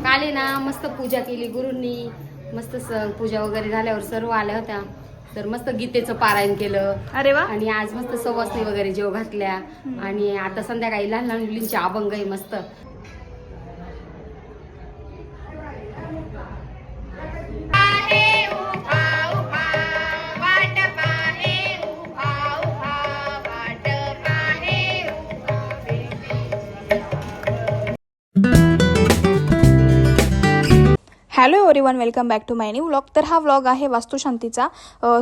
काल आहे ना मस्त पूजा केली गुरूंनी, मस्त पूजा वगैरे झाल्यावर सर्व आल्या होत्या, तर मस्त गीतेचं पारायण केलं. अरे वा. आणि आज मस्त सवासणी वगैरे जेव घातल्या. आणि आता संध्याकाळी लहान लहान मुलींचे अभंग आहे मस्त. Hello everyone, welcome back to my new vlog. तर हा व्लॉग आहे वास्तुशांतीचा.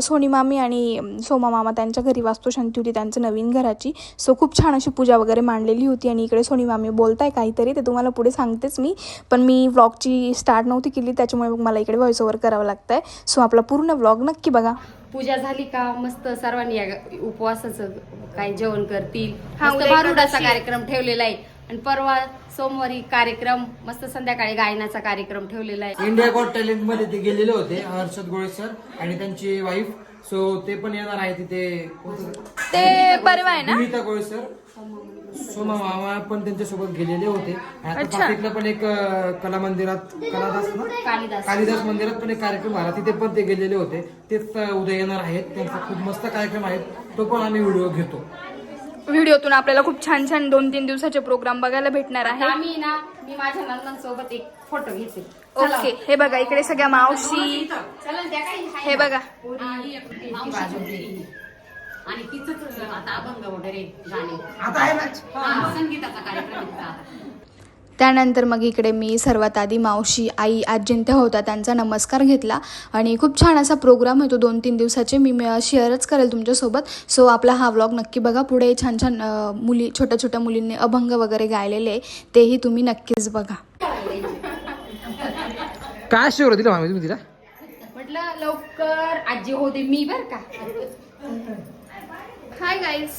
सोनी मामी आणि सोमा मामा त्यांच्या घरी वास्तुशांती होती त्यांचं नवीन घराची. सो खूप छान अशी पूजा वगैरे मांडलेली होती. आणि इकडे सोनी मामी बोलताय काहीतरी, ते तुम्हाला पुढे सांगतेच मी. पण मी व्लॉगची स्टार्ट नव्हती केली, त्याच्यामुळे मग मला इकडे व्हॉइस ओव्हर करावं लागतं आहे. सो आपला पूर्ण व्लॉग नक्की बघा. पूजा झाली का मस्त सर्वांनी उपवासाचं काय जेवण करतील. हा, मस्त उद्या भारुडाचा एकादशी. कार्यक्रम ठेवलेला आहे. आणि परवा सोमवारी कार्यक्रम, मस्त संध्याकाळी गायनाचा कार्यक्रम ठेवलेला आहे. इंडिया गॉट टॅलेंट मध्ये ते गेलेले होते हर्षद गोळे सर आणि त्यांची वाईफ. सो ते पण येणार आहे तिथे. ते परवा आहे ना. विनीता गोळे सर, सोमा मामा पण त्यांच्यासोबत गेलेले होते. आता अच्छा. पाकिटला पण एक कला मंदिरात कालिदास मंदिरात पण एक कार्यक्रम झाला, तिथे पण ते गेलेले होते. तेच उद्या येणार आहेत. त्यांचा खूप मस्त कार्यक्रम आहे, तो पण आम्ही व्हिडिओ घेतो. व्हिडिओतून आपल्याला खूप छान छान 2-3 दिवसाचे प्रोग्राम बघायला भेटणार आहे. मी माझ्या नंदनसोबत एक फोटो घेते. ओके, हे बघा इकडे सगळ्या मावशी. हे बघा, आणि तिचंच आता अभंग वगैरे गाणे, आता आहे ना संगीताचा कार्यक्रम आहे. त्यानंतर मग इकडे मी सर्वात आधी मावशी, आई, आजींत्या होता त्यांचा नमस्कार घेतला. आणि खूप छान असा प्रोग्राम होतो 2-3 दिवसाचे. मी शेअरच करेल तुमच्यासोबत. सो आपला हा व्लॉग नक्की बघा. पुढे छान छान मुली, छोट्या छोट्या मुलींनी अभंग वगैरे गायलेले, तेही तुम्ही नक्कीच बघा. काय शिवर दिलं मामी तुम्ही तिला? म्हटलं लवकर आजी होते मी बर का. Hi guys,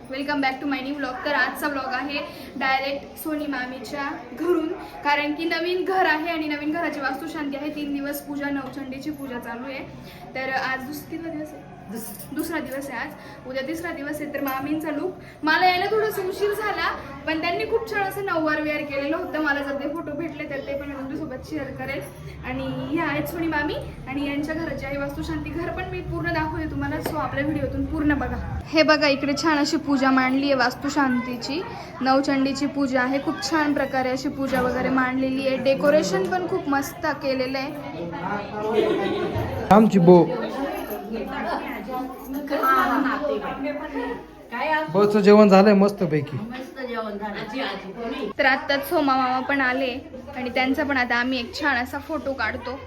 welcome back to my new vlog. तर आजचा व्लॉग आहे डायरेक्ट सोनी मामीच्या घरून, कारण की नवीन घर आहे आणि नवीन घराची वास्तुशांती आहे. 3 दिवस पूजा, नवचंडीची पूजा चालू आहे. तर आज किती दिवस आहे? दुसरा दिवस आहे आज. उद्या तिसरा दिवस आहे. तर मामींचा लुक मला यायला थोडंसं उशीर झाला, पण त्यांनी खूप छान असं नऊवार वेअर केलेलं होतं. मला जर ते फोटो भेटले तर ते पण मी तुमच्यासोबत शेअर करेल. आणि हे आहेत सोनी मामी आणि यांच्या घराची आहे वास्तुशांती. घर पण मी पूर्ण दाखवते तुम्हाला, सो आपल्या व्हिडिओतून पूर्ण बघा. हे बघा इकडे छान अशी पूजा मांडली आहे वास्तुशांतीची. नवचंडीची पूजा आहे. खूप छान प्रकारे अशी पूजा वगैरे मांडलेली आहे. डेकोरेशन पण खूप मस्त केलेलं आहे. आमची बो बस जेवण झालंय मस्त पैकी. तर आत्ताच सोमा मामा पण आले आणि त्यांचा पण आता आम्ही एक छान असा फोटो काढतो.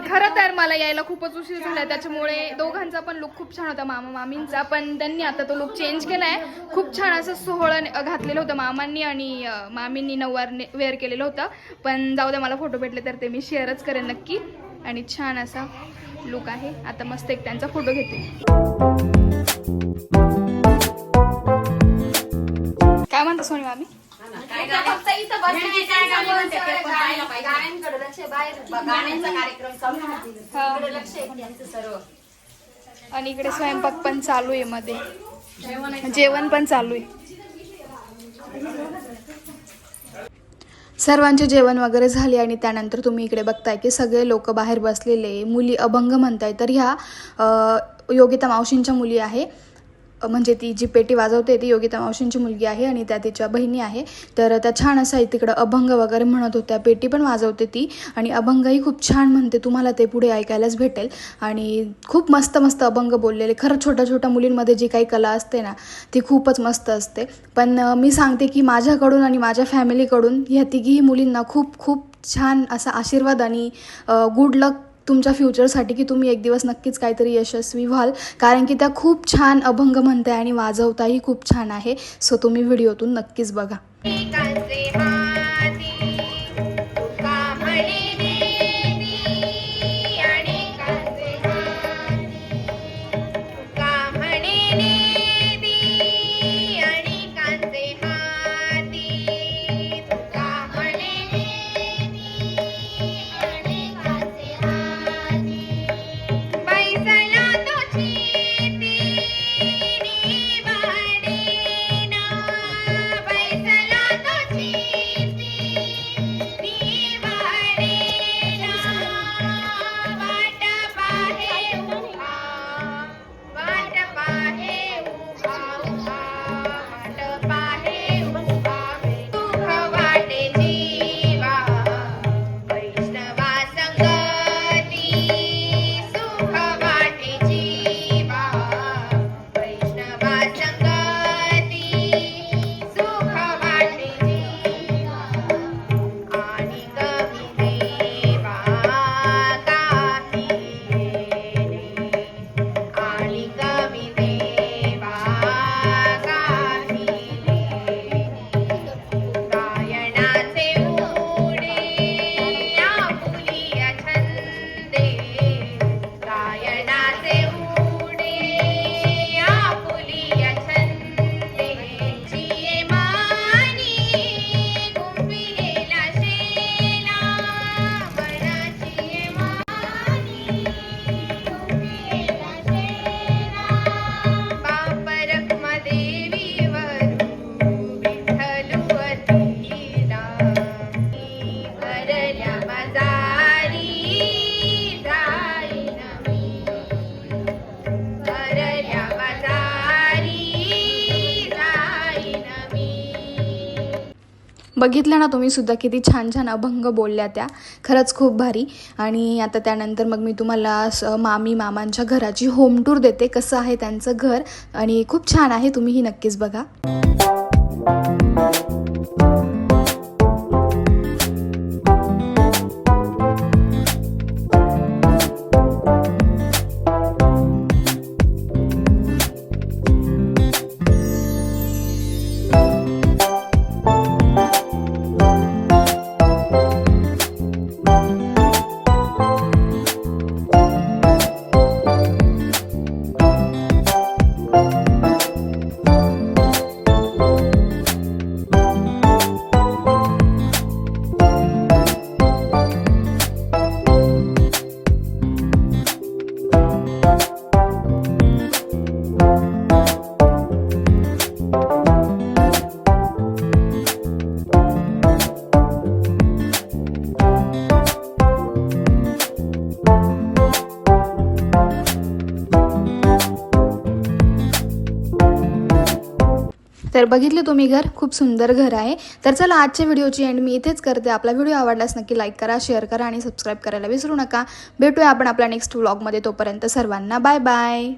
खरं तर मला यायला खूपच उशीर झाला, त्याच्यामुळे दोघांचा पण लुक खूप छान होता, मामा मामींचा. पण त्यांनी आता तो लुक चेंज केलाय. खूप छान असं सोहळं घातलेलं होतं मामांनी आणि मामींनी नऊवार वेअर केलेलं होतं. पण जाऊ द्या, मला फोटो भेटले तर ते मी शेअरच करेन नक्की. आणि छान असा लुक आहे. आता मस्त एक त्यांचा फोटो घेते. काय म्हणता सोनी मामी? आणि इकडे स्वयंपाक पण चालू आहे, मध्ये जेवण पण चालू आहे. सर्वांचे जेवण वगैरे झाले आणि त्यानंतर तुम्ही इकडे बघताय की सगळे लोक बाहेर बसलेले, मुली अभंग म्हणताय. तर ह्या योगिता मावशींच्या मुली आहे. म्हणजे ती जी पेटी वाजवते ती योगिता मावशींची मुलगी आहे आणि त्या तिच्या बहिणी आहे. तर त्या छान असा तिकडं अभंग वगैरे म्हणत होत्या. पेटी पण वाजवते ती आणि अभंगही खूप छान म्हणते. तुम्हाला ते पुढे ऐकायलाच भेटेल. आणि खूप मस्त मस्त अभंग बोललेले. खरं छोट्या छोट्या मुलींमध्ये जी काही कला असते ना, ती खूपच मस्त असते. पण मी सांगते की माझ्याकडून आणि माझ्या फॅमिलीकडून ह्या तिघीही मुलींना खूप खूप छान असा आशीर्वाद आणि गुड लक तुमच्या फ्युचरसाठी, की तुम्ही एक दिवस नक्कीच काहीतरी यशस्वी व्हाल. कारण की त्या खूप छान अभंग म्हणताय आणि वाजवताही खूप छान आहे. सो तुम्ही व्हिडिओतून नक्कीच बघा. बघितलं ना तुम्ही सुद्धा किती छान छान अभंग बोलल्या त्या, खरंच खूप भारी. आणि आता त्यानंतर मग मी तुम्हाला मामी मामांच्या घराची होम टूर देते, कसं आहे त्यांचं घर, आणि खूप छान आहे, तुम्हीही नक्कीच बघा. तर बघितले तुम्ही घर, खूप सुंदर घर आहे. तर चला आजच्या व्हिडिओची एंड मी इथेच करते. आपला व्हिडिओ आवडल्यास नक्की लाईक करा, शेअर करा आणि सबस्क्राईब करायला विसरू नका. भेटूया आपण आपल्या नेक्स्ट व्लॉगमध्ये. तोपर्यंत सर्वांना बाय बाय.